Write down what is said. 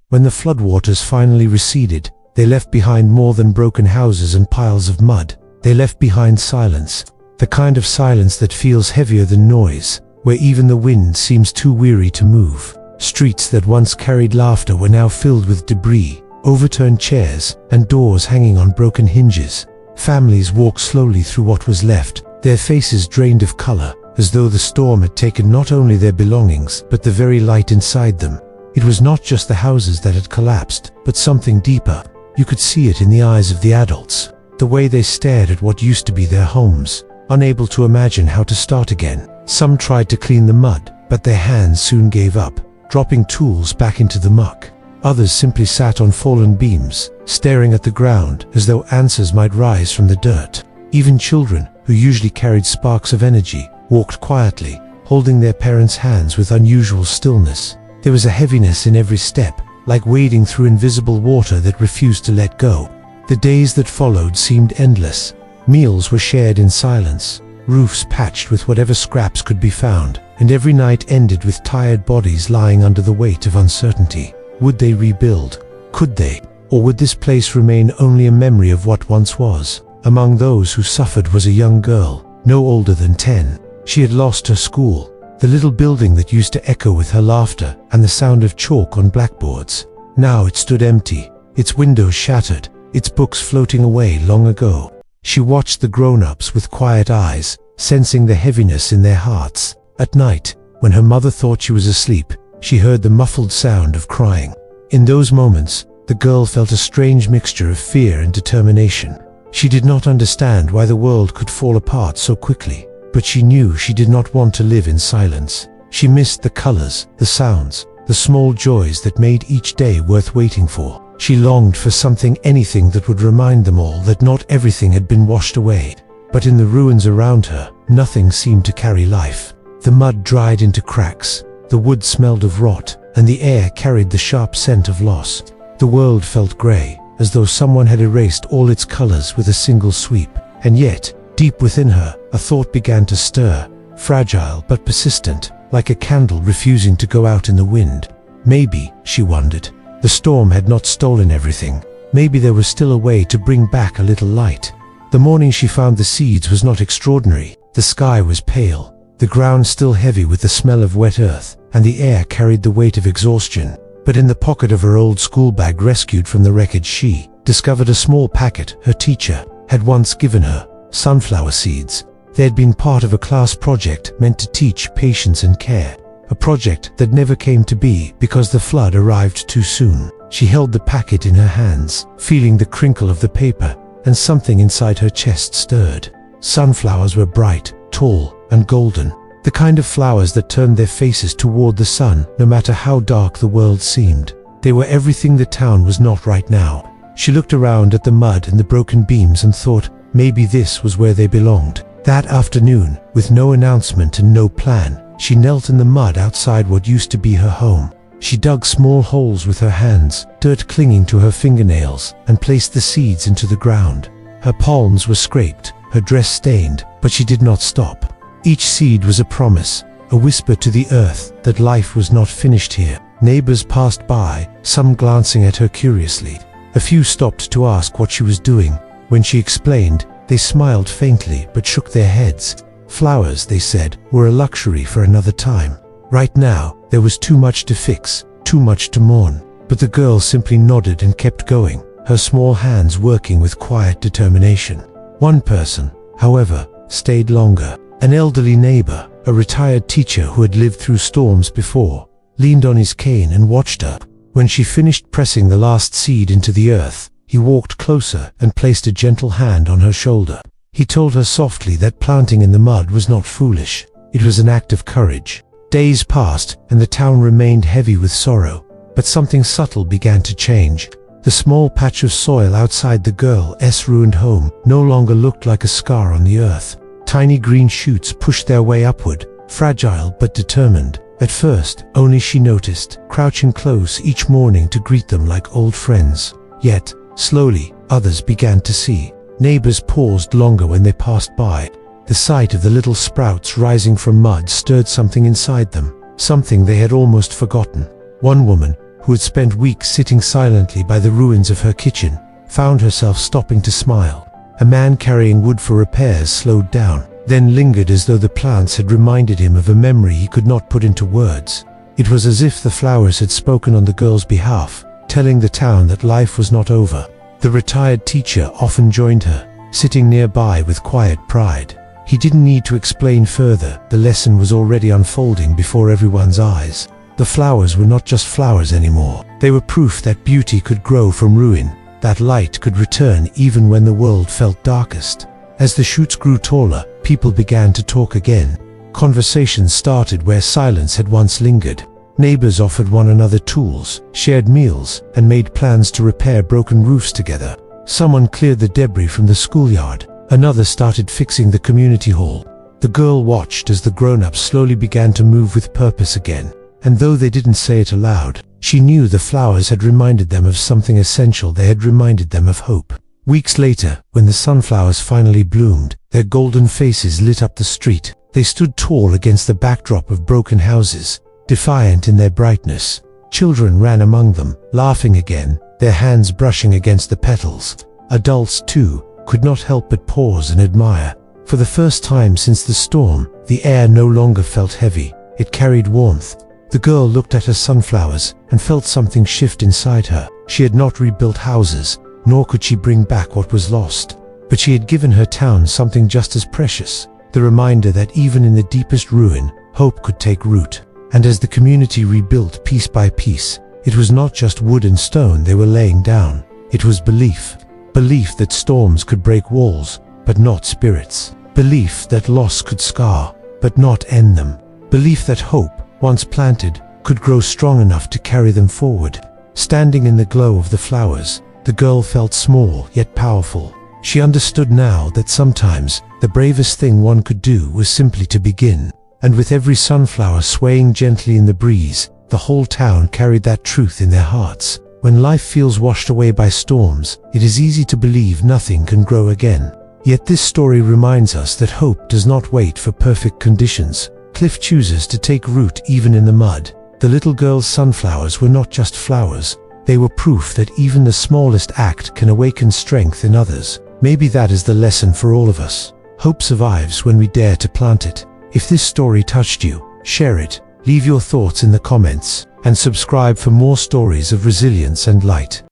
When the floodwaters finally receded, they left behind more than broken houses and piles of mud. They left behind silence, the kind of silence that feels heavier than noise, where even the wind seems too weary to move. Streets that once carried laughter were now filled with debris, overturned chairs, and doors hanging on broken hinges. Families walked slowly through what was left, their faces drained of color, as though the storm had taken not only their belongings, but the very light inside them. It was not just the houses that had collapsed, but something deeper. You could see it in the eyes of the adults, the way they stared at what used to be their homes, unable to imagine how to start again. Some tried to clean the mud, but their hands soon gave up, dropping tools back into the muck. Others simply sat on fallen beams, staring at the ground as though answers might rise from the dirt. Even children, who usually carried sparks of energy, walked quietly, holding their parents' hands with unusual stillness. There was a heaviness in every step, like wading through invisible water that refused to let go. The days that followed seemed endless. Meals were shared in silence, roofs patched with whatever scraps could be found, and every night ended with tired bodies lying under the weight of uncertainty. Would they rebuild? Could they? Or would this place remain only a memory of what once was? Among those who suffered was a young girl, no older than 10. She had lost her school, the little building that used to echo with her laughter and the sound of chalk on blackboards. Now it stood empty, its windows shattered, its books floating away long ago. She watched the grown-ups with quiet eyes, sensing the heaviness in their hearts. At night, when her mother thought she was asleep, she heard the muffled sound of crying. In those moments, the girl felt a strange mixture of fear and determination. She did not understand why the world could fall apart so quickly, but she knew she did not want to live in silence. She missed the colors, the sounds, the small joys that made each day worth waiting for. She longed for something, anything that would remind them all that not everything had been washed away. But in the ruins around her, nothing seemed to carry life. The mud dried into cracks, the wood smelled of rot, and the air carried the sharp scent of loss. The world felt gray, as though someone had erased all its colors with a single sweep. And yet, deep within her, a thought began to stir, fragile but persistent, like a candle refusing to go out in the wind. Maybe, she wondered, the storm had not stolen everything. Maybe there was still a way to bring back a little light. The morning she found the seeds was not extraordinary. The sky was pale, the ground still heavy with the smell of wet earth, and the air carried the weight of exhaustion. But in the pocket of her old school bag rescued from the wreckage, she discovered a small packet her teacher had once given her, sunflower seeds. They had been part of a class project meant to teach patience and care, a project that never came to be because the flood arrived too soon. She held the packet in her hands, feeling the crinkle of the paper, and something inside her chest stirred. Sunflowers were bright, tall, and golden, the kind of flowers that turned their faces toward the sun no matter how dark the world seemed. They were everything the town was not right now. She looked around at the mud and the broken beams and thought, maybe this was where they belonged. That afternoon, with no announcement and no plan, she knelt in the mud outside what used to be her home. She dug small holes with her hands, dirt clinging to her fingernails, and placed the seeds into the ground. Her palms were scraped, her dress stained, but she did not stop. Each seed was a promise, a whisper to the earth that life was not finished here. Neighbors passed by, some glancing at her curiously. A few stopped to ask what she was doing. When she explained, they smiled faintly but shook their heads. Flowers, they said, were a luxury for another time. Right now, there was too much to fix, too much to mourn. But the girl simply nodded and kept going, her small hands working with quiet determination. One person, however, stayed longer. An elderly neighbor, a retired teacher who had lived through storms before, leaned on his cane and watched her. When she finished pressing the last seed into the earth, he walked closer and placed a gentle hand on her shoulder. He told her softly that planting in the mud was not foolish. It was an act of courage. Days passed, and the town remained heavy with sorrow. But something subtle began to change. The small patch of soil outside the girl's ruined home no longer looked like a scar on the earth. Tiny green shoots pushed their way upward, fragile but determined. At first, only she noticed, crouching close each morning to greet them like old friends. Yet, slowly, others began to see. Neighbors paused longer when they passed by. The sight of the little sprouts rising from mud stirred something inside them, something they had almost forgotten. One woman, who had spent weeks sitting silently by the ruins of her kitchen, found herself stopping to smile. A man carrying wood for repairs slowed down, then lingered as though the plants had reminded him of a memory he could not put into words. It was as if the flowers had spoken on the girl's behalf, telling the town that life was not over. The retired teacher often joined her, sitting nearby with quiet pride. He didn't need to explain further, the lesson was already unfolding before everyone's eyes. The flowers were not just flowers anymore. They were proof that beauty could grow from ruin, that light could return even when the world felt darkest. As the shoots grew taller, people began to talk again. Conversations started where silence had once lingered. Neighbors offered one another tools, shared meals, and made plans to repair broken roofs together. Someone cleared the debris from the schoolyard. Another started fixing the community hall. The girl watched as the grown-ups slowly began to move with purpose again. And though they didn't say it aloud, she knew the flowers had reminded them of something essential. They had reminded them of hope. Weeks later, when the sunflowers finally bloomed, their golden faces lit up the street. They stood tall against the backdrop of broken houses, defiant in their brightness. Children ran among them, laughing again, their hands brushing against the petals. Adults, too, could not help but pause and admire. For the first time since the storm, the air no longer felt heavy. It carried warmth. The girl looked at her sunflowers and felt something shift inside her. She had not rebuilt houses, nor could she bring back what was lost. But she had given her town something just as precious, the reminder that even in the deepest ruin, hope could take root. And as the community rebuilt piece by piece, it was not just wood and stone they were laying down. It was belief. Belief that storms could break walls, but not spirits. Belief that loss could scar, but not end them. Belief that hope, once planted, could grow strong enough to carry them forward. Standing in the glow of the flowers, the girl felt small yet powerful. She understood now that sometimes the bravest thing one could do was simply to begin. And with every sunflower swaying gently in the breeze, the whole town carried that truth in their hearts. When life feels washed away by storms, it is easy to believe nothing can grow again. Yet this story reminds us that hope does not wait for perfect conditions. Cliff chooses to take root even in the mud. The little girl's sunflowers were not just flowers. They were proof that even the smallest act can awaken strength in others. Maybe that is the lesson for all of us. Hope survives when we dare to plant it. If this story touched you, share it, leave your thoughts in the comments, and subscribe for more stories of resilience and light.